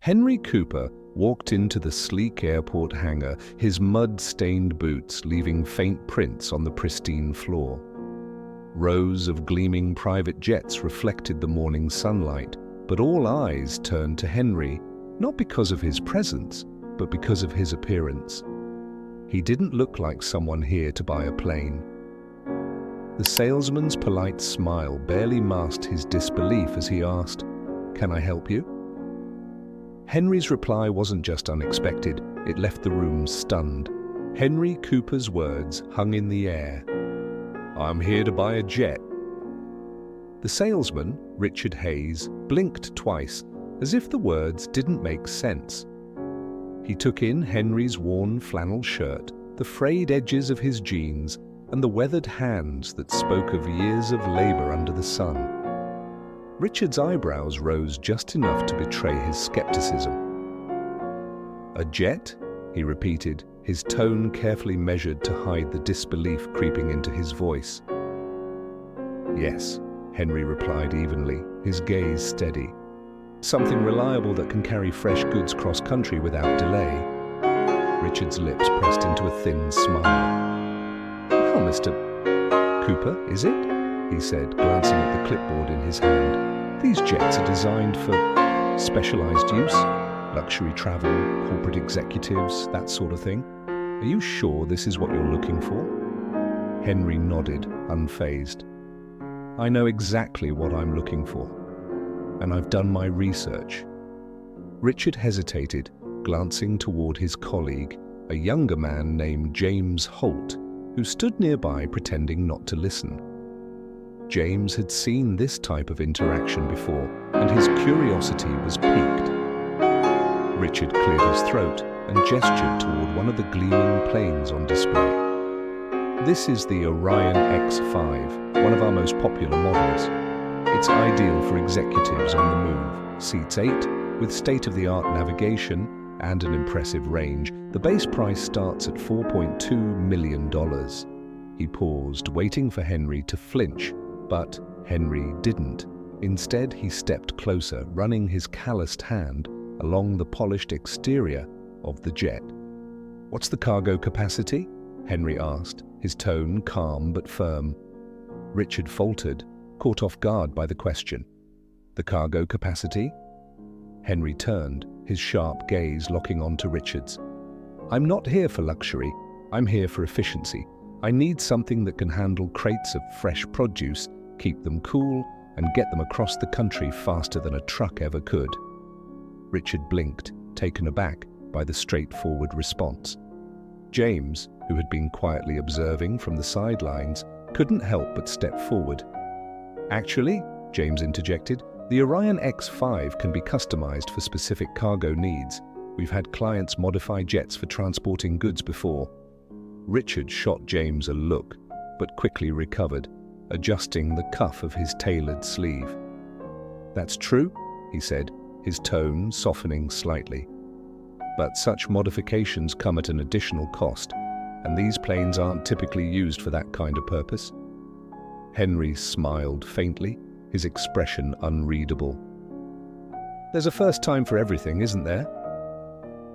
Henry Cooper walked into the sleek airport hangar, his mud-stained boots leaving faint prints on the pristine floor. Rows of gleaming private jets reflected the morning sunlight, but all eyes turned to Henry, not because of his presence, but because of his appearance. He didn't look like someone here to buy a plane. The salesman's polite smile barely masked his disbelief as he asked, "Can I help you?" Henry's reply wasn't just unexpected, it left the room stunned. Henry Cooper's words hung in the air. "I'm here to buy a jet." The salesman, Richard Hayes, blinked twice, as if the words didn't make sense. He took in Henry's worn flannel shirt, the frayed edges of his jeans, and the weathered hands that spoke of years of labor under the sun. Richard's eyebrows rose just enough to betray his skepticism. "A jet?" he repeated, his tone carefully measured to hide the disbelief creeping into his voice. "Yes," Henry replied evenly, his gaze steady. "Something reliable that can carry fresh goods cross-country without delay." Richard's lips pressed into a thin smile. "Well, Mr. Cooper, is it?" he said, glancing at the clipboard in his hand. "These jets are designed for specialized use, luxury travel, corporate executives, that sort of thing. Are you sure this is what you're looking for?" Henry nodded, unfazed. "I know exactly what I'm looking for, and I've done my research." Richard hesitated, glancing toward his colleague, a younger man named James Holt, who stood nearby pretending not to listen. James had seen this type of interaction before, and his curiosity was piqued. Richard cleared his throat and gestured toward one of the gleaming planes on display. "This is the Orion X5, one of our most popular models. It's ideal for executives on the move. Seats 8, with state-of-the-art navigation and an impressive range. The base price starts at $4.2 million. He paused, waiting for Henry to flinch, but Henry didn't. Instead, he stepped closer, running his calloused hand along the polished exterior of the jet. "What's the cargo capacity?" Henry asked, his tone calm but firm. Richard faltered, caught off guard by the question. "The cargo capacity?" Henry turned, his sharp gaze locking onto Richard's. "I'm not here for luxury. I'm here for efficiency. I need something that can handle crates of fresh produce, keep them cool, and get them across the country faster than a truck ever could." Richard blinked, taken aback by the straightforward response. James, who had been quietly observing from the sidelines, couldn't help but step forward. "Actually," James interjected, "the Orion X5 can be customized for specific cargo needs. We've had clients modify jets for transporting goods before." Richard shot James a look, but quickly recovered, adjusting the cuff of his tailored sleeve. "That's true," he said, his tone softening slightly. "But such modifications come at an additional cost, and these planes aren't typically used for that kind of purpose." Henry smiled faintly, his expression unreadable. "There's a first time for everything, isn't there?"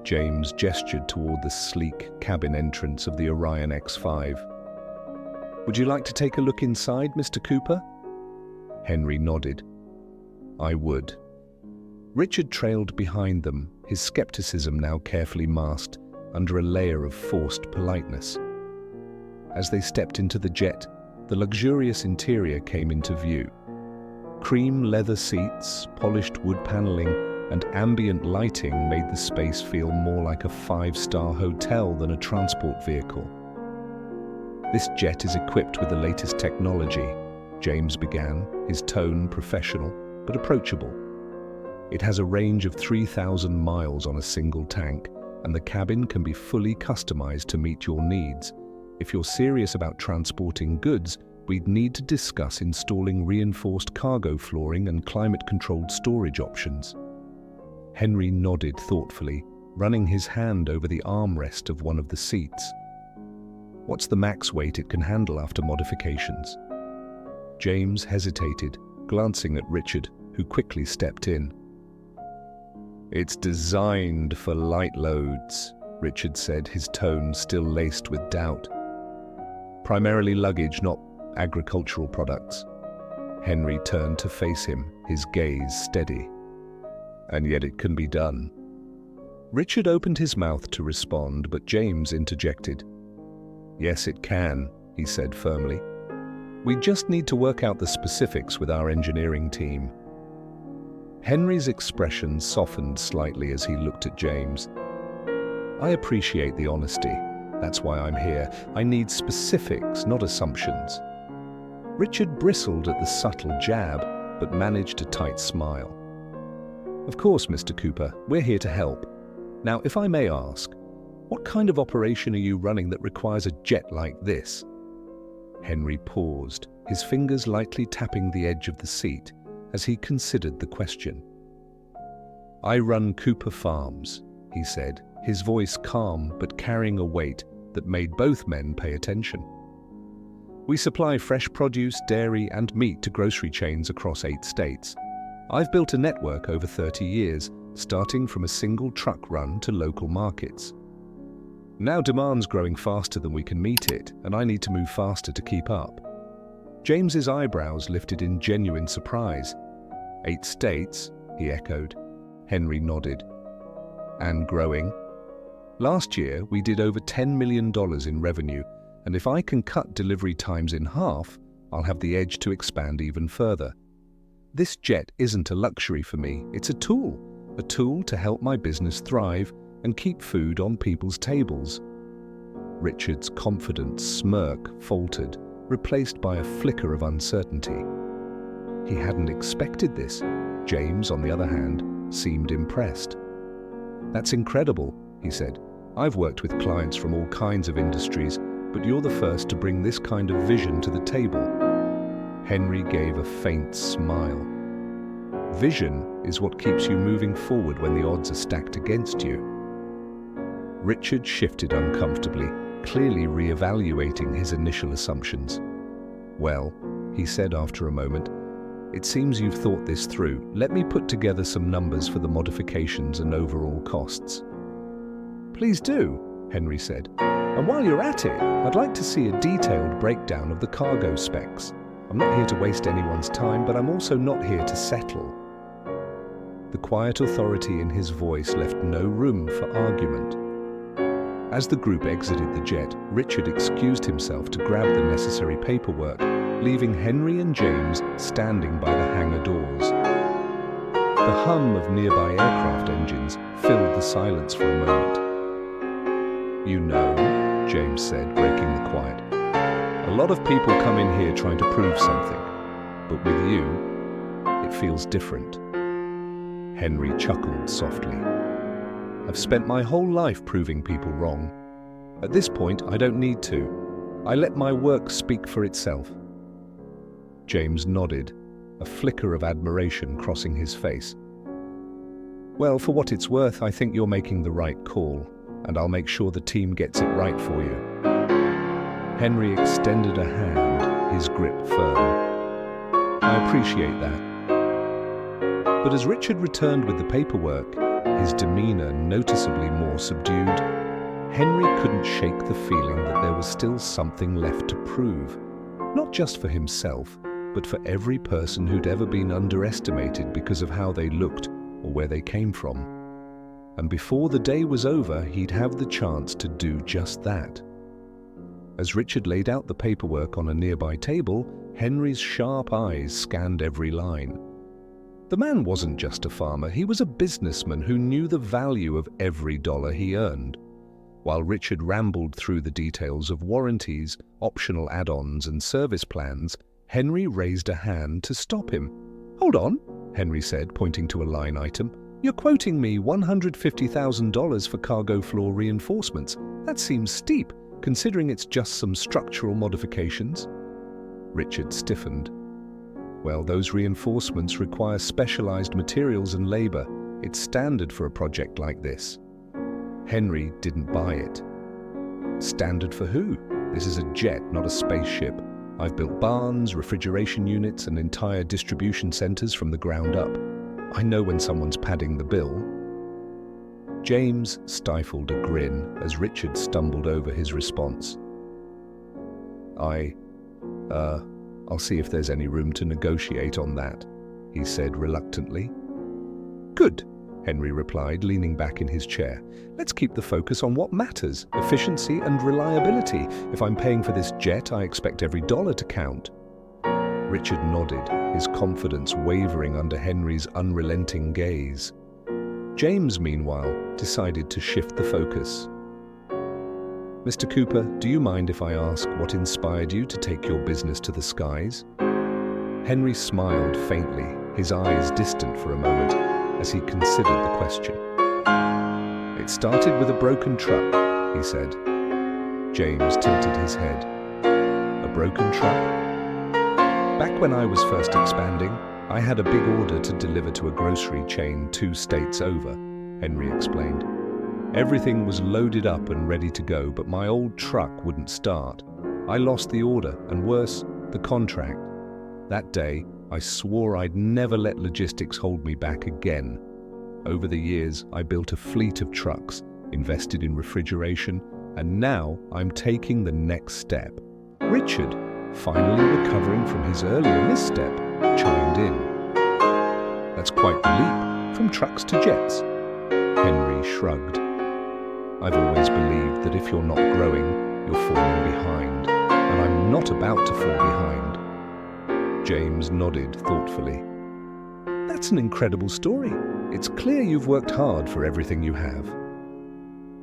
James gestured toward the sleek cabin entrance of the Orion X5. "Would you like to take a look inside, Mr. Cooper?" Henry nodded. "I would." Richard trailed behind them, his skepticism now carefully masked under a layer of forced politeness. As they stepped into the jet, the luxurious interior came into view. Cream leather seats, polished wood paneling, and ambient lighting made the space feel more like a five-star hotel than a transport vehicle. "This jet is equipped with the latest technology," James began, his tone professional but approachable. "It has a range of 3,000 miles on a single tank, and the cabin can be fully customized to meet your needs. If you're serious about transporting goods, we'd need to discuss installing reinforced cargo flooring and climate-controlled storage options." Henry nodded thoughtfully, running his hand over the armrest of one of the seats. "What's the max weight it can handle after modifications?" James hesitated, glancing at Richard, who quickly stepped in. It's designed for light loads, Richard said, his tone still laced with doubt. Primarily luggage, not agricultural products. Henry turned to face him, his gaze steady. And yet it can be done. Richard opened his mouth to respond, but James interjected. Yes, it can, he said firmly. We just need to work out the specifics with our engineering team. Henry's expression softened slightly as he looked at James. I appreciate the honesty. That's why I'm here. I need specifics, not assumptions. Richard bristled at the subtle jab, but managed a tight smile. Of course, Mr. Cooper, we're here to help. Now, if I may ask, what kind of operation are you running that requires a jet like this? Henry paused, his fingers lightly tapping the edge of the seat as he considered the question. I run Cooper Farms, he said, his voice calm but carrying a weight that made both men pay attention. We supply fresh produce, dairy, and meat to grocery chains across 8 states. I've built a network over 30 years, starting from a single truck run to local markets. Now demand's growing faster than we can meet it, and I need to move faster to keep up. James's eyebrows lifted in genuine surprise. 8 states, he echoed. Henry nodded. And growing? Last year, we did over $10 million in revenue, and if I can cut delivery times in half, I'll have the edge to expand even further. This jet isn't a luxury for me, it's a tool to help my business thrive and keep food on people's tables. Richard's confident smirk faltered, replaced by a flicker of uncertainty. He hadn't expected this. James, on the other hand, seemed impressed. That's incredible, he said. I've worked with clients from all kinds of industries, but you're the first to bring this kind of vision to the table. Henry gave a faint smile. Vision is what keeps you moving forward when the odds are stacked against you. Richard shifted uncomfortably, clearly re-evaluating his initial assumptions. Well, he said after a moment, it seems you've thought this through. Let me put together some numbers for the modifications and overall costs. Please do, Henry said. And while you're at it, I'd like to see a detailed breakdown of the cargo specs. I'm not here to waste anyone's time, but I'm also not here to settle. The quiet authority in his voice left no room for argument. As the group exited the jet, Richard excused himself to grab the necessary paperwork, leaving Henry and James standing by the hangar doors. The hum of nearby aircraft engines filled the silence for a moment. You know, James said, breaking the quiet, a lot of people come in here trying to prove something, but with you, it feels different. Henry chuckled softly. I've spent my whole life proving people wrong. At this point, I don't need to. I let my work speak for itself. James nodded, a flicker of admiration crossing his face. Well, for what it's worth, I think you're making the right call, and I'll make sure the team gets it right for you. Henry extended a hand, his grip firm. I appreciate that. But as Richard returned with the paperwork, his demeanor noticeably more subdued, Henry couldn't shake the feeling that there was still something left to prove, not just for himself, but for every person who'd ever been underestimated because of how they looked or where they came from. And before the day was over, he'd have the chance to do just that. As Richard laid out the paperwork on a nearby table, Henry's sharp eyes scanned every line. The man wasn't just a farmer, he was a businessman who knew the value of every dollar he earned. While Richard rambled through the details of warranties, optional add-ons, and service plans, Henry raised a hand to stop him. Hold on, Henry said, pointing to a line item. You're quoting me $150,000 for cargo floor reinforcements. That seems steep, considering it's just some structural modifications. Richard stiffened. Well, those reinforcements require specialized materials and labor. It's standard for a project like this. Henry didn't buy it. Standard for who? This is a jet, not a spaceship. I've built barns, refrigeration units, and entire distribution centers from the ground up. I know when someone's padding the bill. James stifled a grin as Richard stumbled over his response. I'll see if there's any room to negotiate on that, he said reluctantly. Good, Henry replied, leaning back in his chair. Let's keep the focus on what matters, efficiency and reliability. If I'm paying for this jet, I expect every dollar to count. Richard nodded, his confidence wavering under Henry's unrelenting gaze. James, meanwhile, decided to shift the focus. Mr. Cooper, do you mind if I ask what inspired you to take your business to the skies? Henry smiled faintly, his eyes distant for a moment, as he considered the question. It started with a broken truck, he said. James tilted his head. A broken truck? Back when I was first expanding, I had a big order to deliver to a grocery chain 2 states over, Henry explained. Everything was loaded up and ready to go, but my old truck wouldn't start. I lost the order, and worse, the contract. That day, I swore I'd never let logistics hold me back again. Over the years, I built a fleet of trucks, invested in refrigeration, and now I'm taking the next step. Richard, finally recovering from his earlier misstep, chimed in. That's quite the leap, from trucks to jets. Henry shrugged. I've always believed that if you're not growing, you're falling behind, and I'm not about to fall behind. James nodded thoughtfully. That's an incredible story. It's clear you've worked hard for everything you have.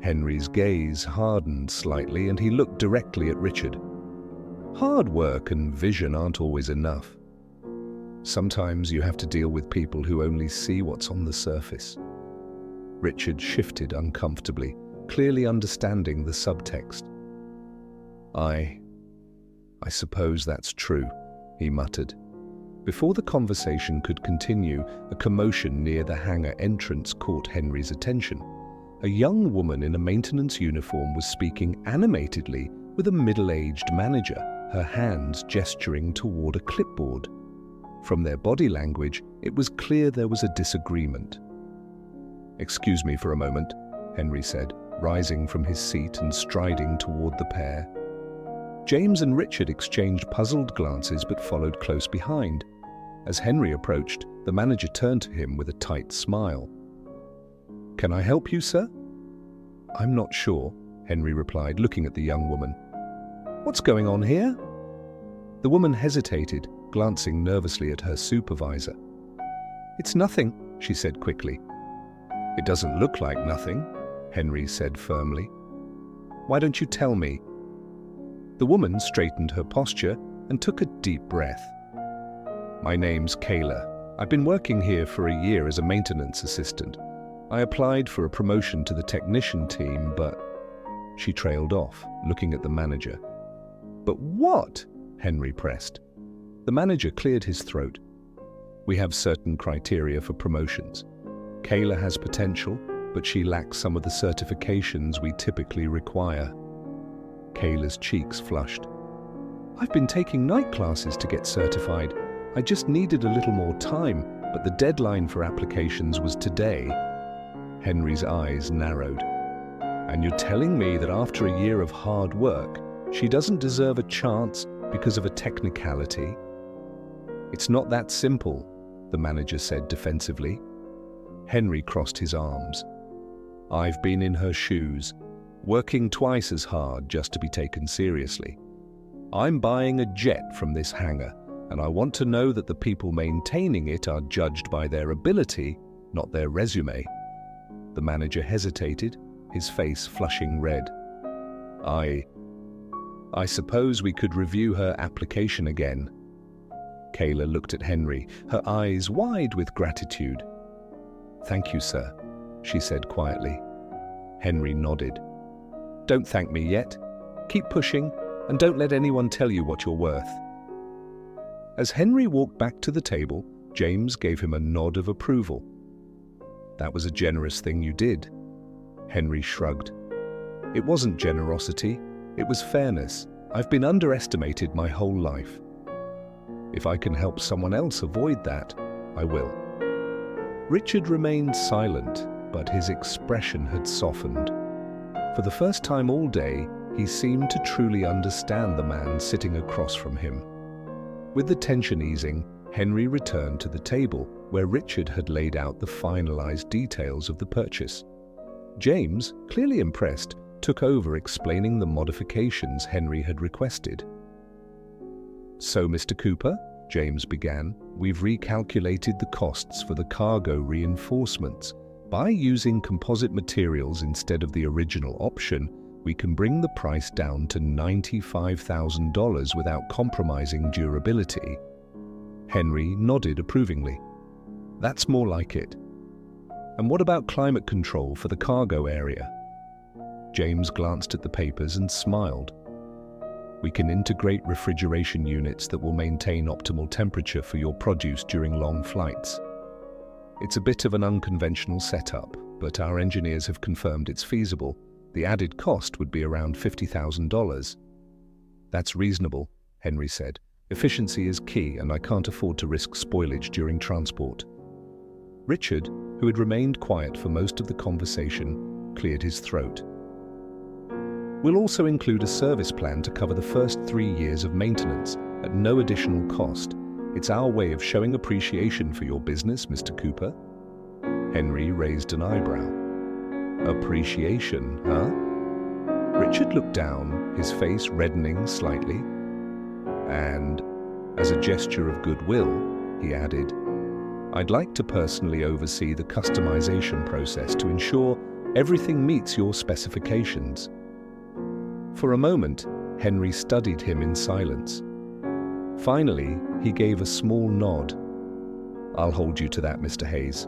Henry's gaze hardened slightly, and he looked directly at Richard. Hard work and vision aren't always enough. Sometimes you have to deal with people who only see what's on the surface. Richard shifted uncomfortably, clearly understanding the subtext. I suppose that's true, he muttered. Before the conversation could continue, a commotion near the hangar entrance caught Henry's attention. A young woman in a maintenance uniform was speaking animatedly with a middle-aged manager, her hands gesturing toward a clipboard. From their body language, it was clear there was a disagreement. Excuse me for a moment, Henry said, rising from his seat and striding toward the pair. James and Richard exchanged puzzled glances but followed close behind. As Henry approached, the manager turned to him with a tight smile. Can I help you, sir? I'm not sure, Henry replied, looking at the young woman. What's going on here? The woman hesitated, glancing nervously at her supervisor. It's nothing, she said quickly. It doesn't look like nothing, Henry said firmly. Why don't you tell me? The woman straightened her posture and took a deep breath. My name's Kayla. I've been working here for a year as a maintenance assistant. I applied for a promotion to the technician team, but... She trailed off, looking at the manager. But what? Henry pressed. The manager cleared his throat. We have certain criteria for promotions. Kayla has potential, but she lacks some of the certifications we typically require. Kayla's cheeks flushed. I've been taking night classes to get certified. I just needed a little more time, but the deadline for applications was today. Henry's eyes narrowed. And you're telling me that after a year of hard work, she doesn't deserve a chance because of a technicality? It's not that simple, the manager said defensively. Henry crossed his arms. I've been in her shoes, working twice as hard just to be taken seriously. I'm buying a jet from this hangar, and I want to know that the people maintaining it are judged by their ability, not their resume. The manager hesitated, his face flushing red. I suppose we could review her application again. Kayla looked at Henry, her eyes wide with gratitude. Thank you, sir, she said quietly. Henry nodded. Don't thank me yet. Keep pushing, and don't let anyone tell you what you're worth. As Henry walked back to the table, James gave him a nod of approval. That was a generous thing you did. Henry shrugged. It wasn't generosity, it was fairness. I've been underestimated my whole life. If I can help someone else avoid that, I will. Richard remained silent, but his expression had softened. For the first time all day, he seemed to truly understand the man sitting across from him. With the tension easing, Henry returned to the table where Richard had laid out the finalized details of the purchase. James, clearly impressed, took over explaining the modifications Henry had requested. "So, Mr. Cooper," James began, "we've recalculated the costs for the cargo reinforcements. By using composite materials instead of the original option, we can bring the price down to $95,000 without compromising durability." Henry nodded approvingly. "That's more like it. And what about climate control for the cargo area?" James glanced at the papers and smiled. "We can integrate refrigeration units that will maintain optimal temperature for your produce during long flights. It's a bit of an unconventional setup, but our engineers have confirmed it's feasible. The added cost would be around $50,000. "That's reasonable," Henry said. "Efficiency is key, and I can't afford to risk spoilage during transport." Richard, who had remained quiet for most of the conversation, cleared his throat. "We'll also include a service plan to cover the first 3 years of maintenance at no additional cost. It's our way of showing appreciation for your business, Mr. Cooper." Henry raised an eyebrow. "Appreciation, huh?" Richard looked down, his face reddening slightly. "And, as a gesture of goodwill," he added, "I'd like to personally oversee the customization process to ensure everything meets your specifications." For a moment, Henry studied him in silence. Finally, he gave a small nod. "I'll hold you to that, Mr. Hayes."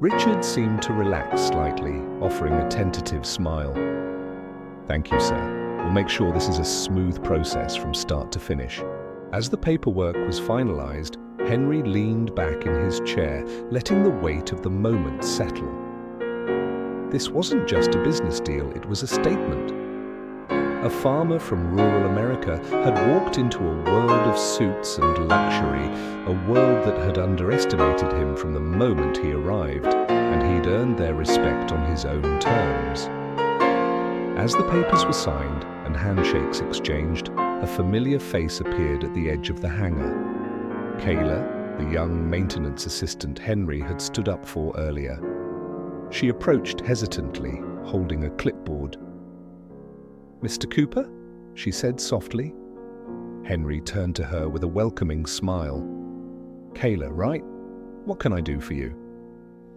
Richard seemed to relax slightly, offering a tentative smile. "Thank you, sir. We'll make sure this is a smooth process from start to finish." As the paperwork was finalized, Henry leaned back in his chair, letting the weight of the moment settle. This wasn't just a business deal, it was a statement. A farmer from rural America had walked into a world of suits and luxury, a world that had underestimated him from the moment he arrived, and he'd earned their respect on his own terms. As the papers were signed and handshakes exchanged, a familiar face appeared at the edge of the hangar. Kayla, the young maintenance assistant Henry had stood up for earlier. She approached hesitantly, holding a clipboard. "Mr. Cooper?" she said softly. Henry turned to her with a welcoming smile. "Kayla, right? What can I do for you?"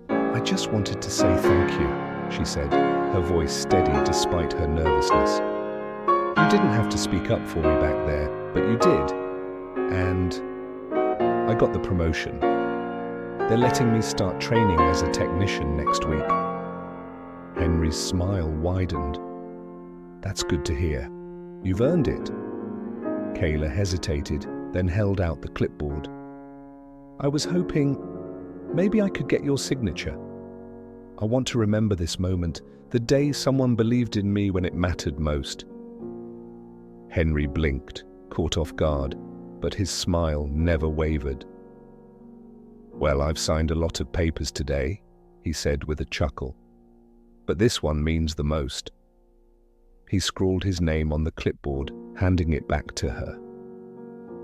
"I just wanted to say thank you," she said, her voice steady despite her nervousness. "You didn't have to speak up for me back there, but you did. And I got the promotion. They're letting me start training as a technician next week." Henry's smile widened. "That's good to hear. You've earned it." Kayla hesitated, then held out the clipboard. "I was hoping maybe I could get your signature. I want to remember this moment, the day someone believed in me when it mattered most." Henry blinked, caught off guard, but his smile never wavered. "Well, I've signed a lot of papers today," he said with a chuckle. "But this one means the most." He scrawled his name on the clipboard, handing it back to her.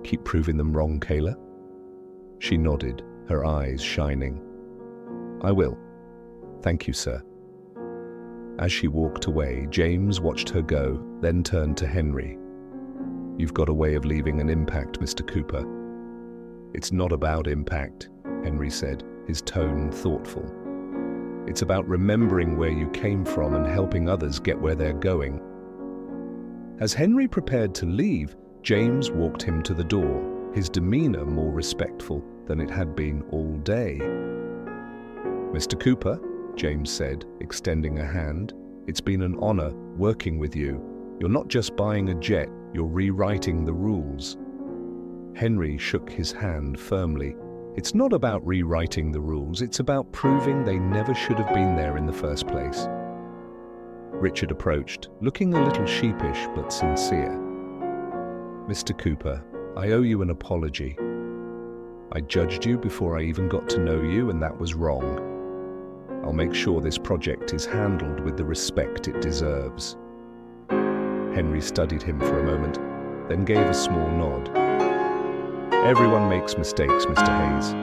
"Keep proving them wrong, Kayla?" She nodded, her eyes shining. "I will. Thank you, sir." As she walked away, James watched her go, then turned to Henry. "You've got a way of leaving an impact, Mr. Cooper." "It's not about impact," Henry said, his tone thoughtful. "It's about remembering where you came from and helping others get where they're going." As Henry prepared to leave, James walked him to the door, his demeanor more respectful than it had been all day. "Mr. Cooper," James said, extending a hand, "it's been an honor working with you. You're not just buying a jet, you're rewriting the rules." Henry shook his hand firmly. "It's not about rewriting the rules, it's about proving they never should have been there in the first place." Richard approached, looking a little sheepish but sincere. "Mr. Cooper, I owe you an apology. I judged you before I even got to know you, and that was wrong. I'll make sure this project is handled with the respect it deserves." Henry studied him for a moment, then gave a small nod. "Everyone makes mistakes, Mr. Hayes.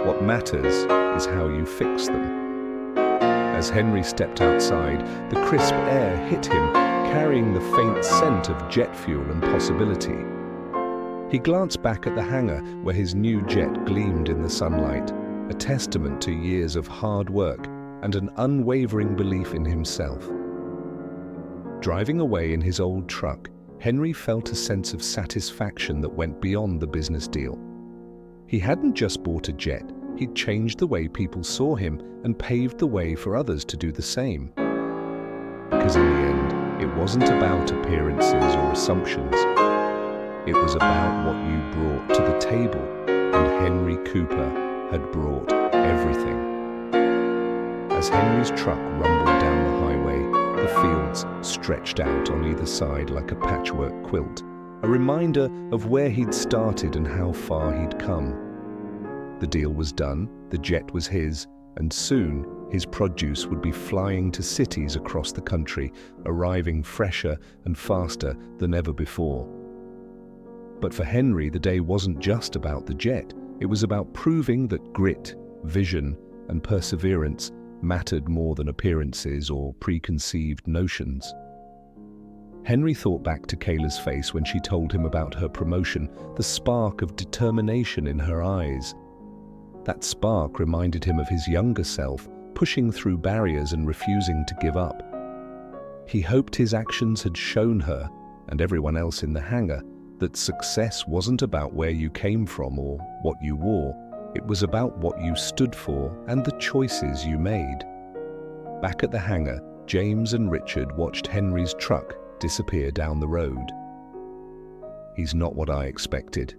What matters is how you fix them." As Henry stepped outside, the crisp air hit him, carrying the faint scent of jet fuel and possibility. He glanced back at the hangar where his new jet gleamed in the sunlight, a testament to years of hard work and an unwavering belief in himself. Driving away in his old truck, Henry felt a sense of satisfaction that went beyond the business deal. He hadn't just bought a jet, he'd changed the way people saw him and paved the way for others to do the same. Because in the end, it wasn't about appearances or assumptions. It was about what you brought to the table, and Henry Cooper had brought everything. As Henry's truck rumbled down the highway, the fields stretched out on either side like a patchwork quilt, a reminder of where he'd started and how far he'd come. The deal was done, the jet was his, and soon his produce would be flying to cities across the country, arriving fresher and faster than ever before. But for Henry, the day wasn't just about the jet. It was about proving that grit, vision, and perseverance mattered more than appearances or preconceived notions. Henry thought back to Kayla's face when she told him about her promotion, the spark of determination in her eyes. That spark reminded him of his younger self, pushing through barriers and refusing to give up. He hoped his actions had shown her, and everyone else in the hangar, that success wasn't about where you came from or what you wore. It was about what you stood for and the choices you made. Back at the hangar, James and Richard watched Henry's truck disappear down the road. "He's not what I expected,"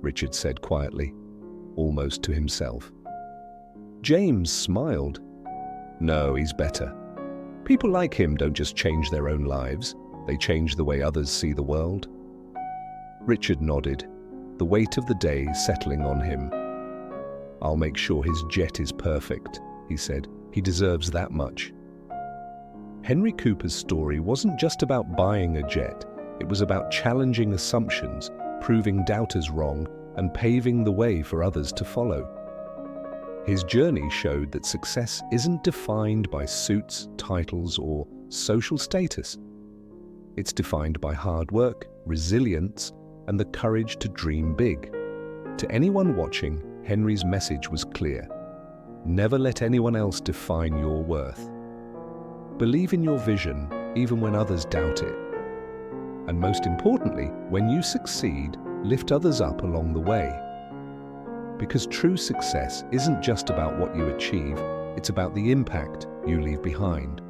Richard said quietly, almost to himself. James smiled. "No, he's better. People like him don't just change their own lives, they change the way others see the world." Richard nodded, the weight of the day settling on him. "I'll make sure his jet is perfect," he said. "He deserves that much." Henry Cooper's story wasn't just about buying a jet. It was about challenging assumptions, proving doubters wrong, and paving the way for others to follow. His journey showed that success isn't defined by suits, titles, or social status. It's defined by hard work, resilience, and the courage to dream big. To anyone watching, Henry's message was clear. Never let anyone else define your worth. Believe in your vision, even when others doubt it. And most importantly, when you succeed, lift others up along the way. Because true success isn't just about what you achieve, it's about the impact you leave behind.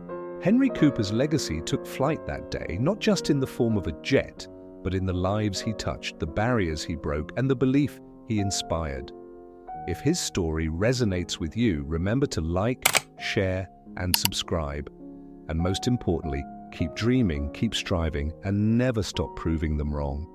Henry Cooper's legacy took flight that day, not just in the form of a jet, but in the lives he touched, the barriers he broke, and the belief he inspired. If his story resonates with you, remember to like, share, and subscribe. And most importantly, keep dreaming, keep striving, and never stop proving them wrong.